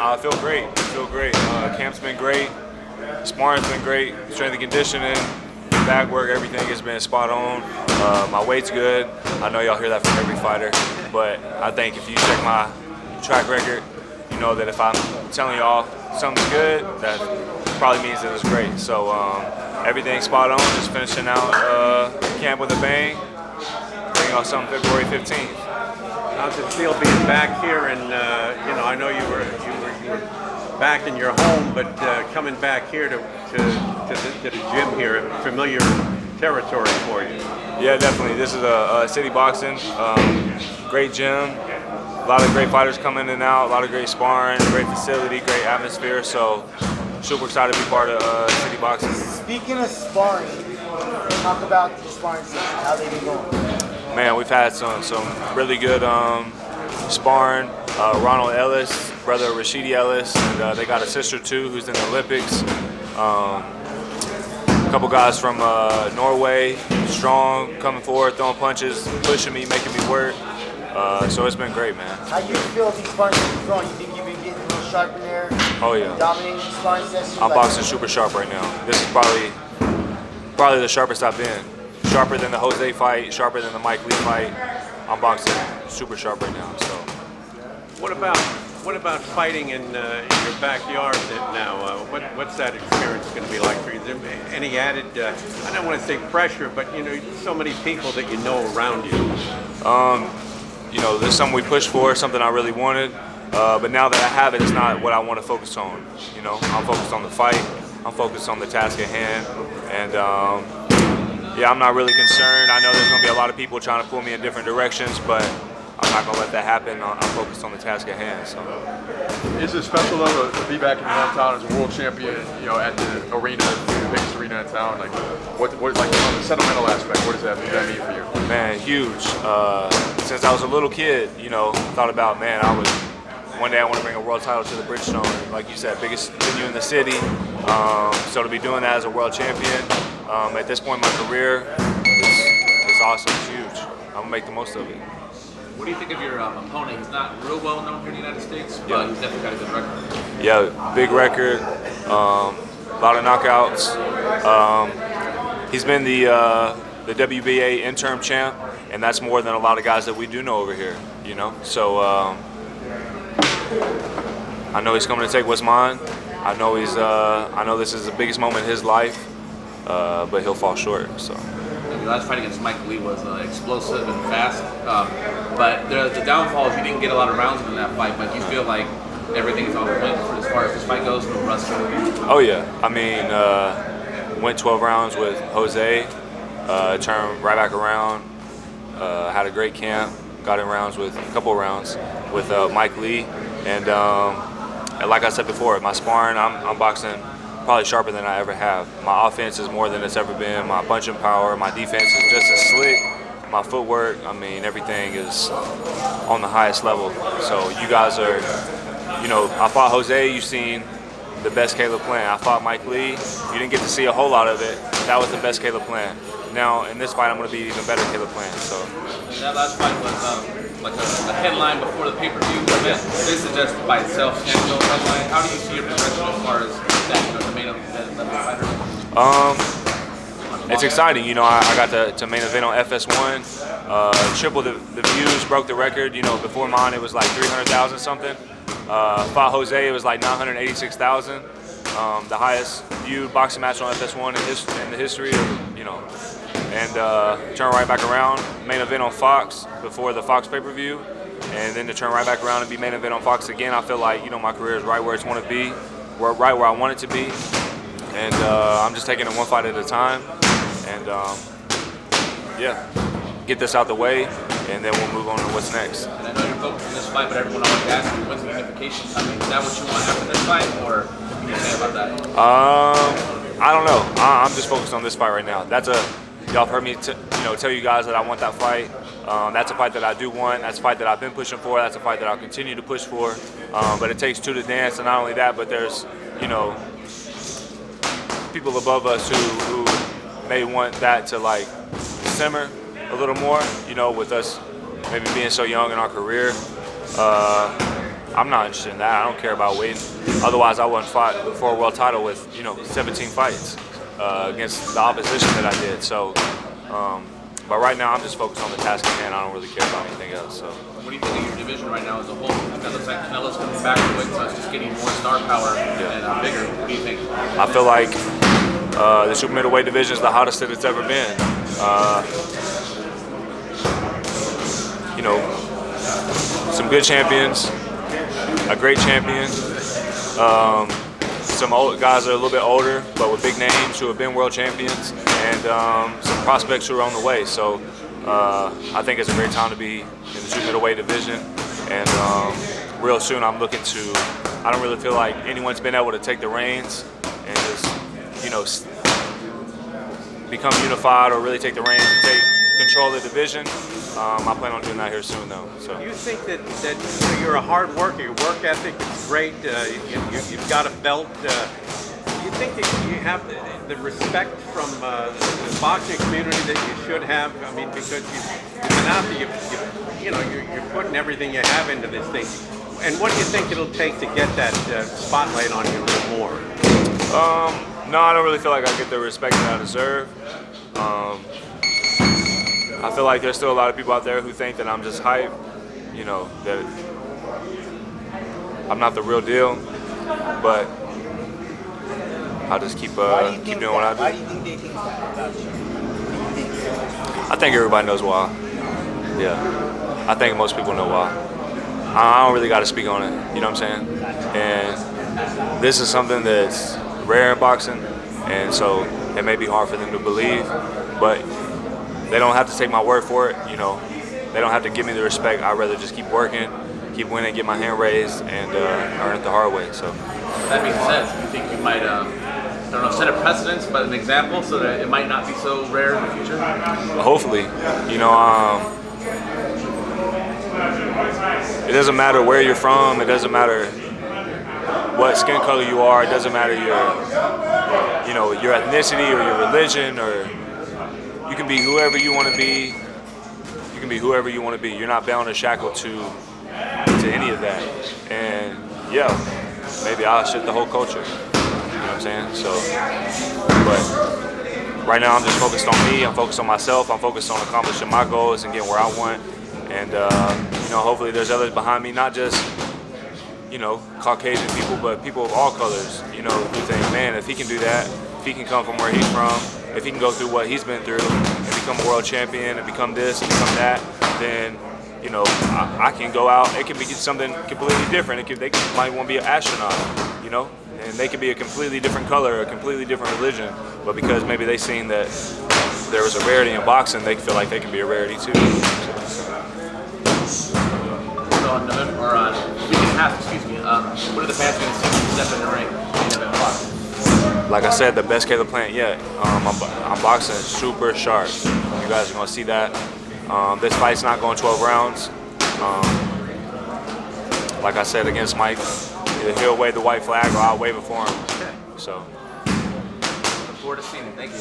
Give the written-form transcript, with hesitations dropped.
I feel great. Camp's been great. Sparring's been great. Strength and conditioning, bag work, everything has been spot on. My weight's good. I know y'all hear that from every fighter, but I think if you check my track record, you know that if I'm telling y'all something's good, that probably means that it's great. So everything's spot on. Just finishing out camp with a bang. Bringing off something February 15th. How's it feel being back here? And I know you were back in your home, but coming back here to the gym here, familiar territory for you. Yeah, definitely. This is a city boxing, great gym. A lot of great fighters come in and out. A lot of great sparring, great facility, great atmosphere. So super excited to be part of city boxing. Speaking of sparring, talk about the sparring session. How they been going? Man, we've had some really good sparring. Ronald Ellis, brother of Rashidi Ellis, and they got a sister too who's in the Olympics. A couple guys from Norway, strong, coming forward, throwing punches, pushing me, making me work. So it's been great, man. How you feel these punches you're throwing? You think you've been getting a little sharp in there? Oh yeah. Dominating these sparring sessions? I'm boxing super sharp right now. This is probably the sharpest I've been. Sharper than the Jose fight, sharper than the Mike Lee fight. I'm boxing super sharp right now. So. What about fighting in your backyard now? What's that experience going to be like for you? Is there any added, I don't want to say pressure, but so many people that you know around you. There's something we pushed for, something I really wanted, but now that I have it, it's not what I want to focus on. I'm focused on the fight, I'm focused on the task at hand, and I'm not really concerned. I know there's going to be a lot of people trying to pull me in different directions, but I'm not going to let that happen. I'm focused on the task at hand. So. Is it special though to be back in your hometown as a world champion? At the arena, the biggest arena in town. Like, what like on the sentimental aspect? What does that mean for you? Man, huge. Since I was a little kid, thought about one day I want to bring a world title to the Bridgestone. Like you said, biggest venue in the city. So to be doing that as a world champion at this point in my career, it's awesome. It's huge. I'm gonna make the most of it. What do you think of your opponent? He's not real well known here in the United States, but he's definitely got a good record. Yeah, big record, a lot of knockouts. He's been the WBA interim champ, and that's more than a lot of guys that we do know over here. So I know he's coming to take what's mine. I know this is the biggest moment in his life, but he'll fall short. So. Your last fight against Mike Lee was explosive and fast, but the downfall is you didn't get a lot of rounds in that fight, but you feel like everything is on point as far as this fight goes, no rust. Oh yeah, I mean, went 12 rounds with Jose, turned right back around, had a great camp, got in a couple of rounds with Mike Lee, and like I said before, my sparring, I'm boxing probably sharper than I ever have. My offense is more than it's ever been. My punching power, my defense is just as slick. My footwork, everything is on the highest level. So you guys are, I fought Jose, you've seen the best Caleb Plant. I fought Mike Lee, you didn't get to see a whole lot of it. That was the best Caleb Plant. Now in this fight, I'm going to be even better Caleb Plant. So. That last fight was like a headline before the pay-per-view event. This is just by itself can't go headline. How do you see your progression as far as that, the main event level fighter? It's exciting. I got to main event on FS1, tripled the views, broke the record. Before mine it was like 300,000 something. Fought Jose, it was like 986,000. The highest viewed boxing match on FS1 in the history of, and turn right back around, main event on Fox before the Fox pay-per-view, and then to turn right back around and be main event on Fox again. I feel like my career is right where it's want to be, right where I want it to be, and I'm just taking it one fight at a time, and get this out the way, and then we'll move on to what's next. And I know you're focused on this fight, but everyone always asks you, when's the unification coming? Is that what you want after this fight, or what can you say about that? I don't know. I'm just focused on this fight right now. Y'all have heard me tell you guys that I want that fight. That's a fight that I do want. That's a fight that I've been pushing for. That's a fight that I'll continue to push for. But it takes two to dance, and not only that, but there's people above us who may want that to like simmer a little more. With us maybe being so young in our career. I'm not interested in that. I don't care about waiting. Otherwise, I wouldn't fight for a world title with 17 fights against the opposition that I did. So, but right now I'm just focused on the task at hand. I don't really care about anything else. So. What do you think of your division right now as a whole? It looks like Canelo's coming back to it, so it's just getting more star power and bigger. What do you think? I feel like the super middleweight division is the hottest that it's ever been. Some good champions, a great champion, some old guys that are a little bit older but with big names who have been world champions, and some prospects who are on the way. So I think it's a great time to be in the super middleweight division, and real soon I'm looking to. I don't really feel like anyone's been able to take the reins and just become unified or really take the reins and take control of the division. I plan on doing that here soon, though. So. You think that you're a hard worker, your work ethic is great, you've got a belt. You think that you have the respect from the boxing community that you should have? I mean, because you've been out there, you're putting everything you have into this thing. And what do you think it'll take to get that spotlight on you a little more? No, I don't really feel like I get the respect that I deserve. I feel like there's still a lot of people out there who think that I'm just hype, that I'm not the real deal, but I'll just keep doing what I do. Why do you think they think that about you? I think everybody knows why. Yeah, I think most people know why. I don't really got to speak on it, you know what I'm saying? And this is something that's rare in boxing, and so it may be hard for them to believe, but they don't have to take my word for it, They don't have to give me the respect. I'd rather just keep working, keep winning, get my hand raised, and earn it the hard way. So. That being said, you think you might, set a precedence, but an example, so that it might not be so rare in the future? Hopefully, it doesn't matter where you're from. It doesn't matter what skin color you are. It doesn't matter your ethnicity or your religion, or you can be whoever you want to be. You can be whoever you want to be. You're not bound or shackled to any of that. And yeah, maybe I'll shift the whole culture. You know what I'm saying? So, but right now I'm just focused on me. I'm focused on myself. I'm focused on accomplishing my goals and getting where I want. And hopefully there's others behind me, not just Caucasian people, but people of all colors. Who think, man, if he can do that, if he can come from where he's from, if he can go through what he's been through and become a world champion and become this and become that, then I can go out. It can be something completely different. They might want to be an astronaut, and they could be a completely different color, a completely different religion, but because maybe they seen that there was a rarity in boxing, they feel like they can be a rarity too. So on November, or on week and a half, what are the fans going to see when you step in the ring in boxing? Like I said, the best Caleb plant yet. I'm boxing super sharp. You guys are going to see that. This fight's not going 12 rounds. Like I said against Mike, either he'll wave the white flag or I'll wave it for him. So. Look forward to seeing him. Thank you.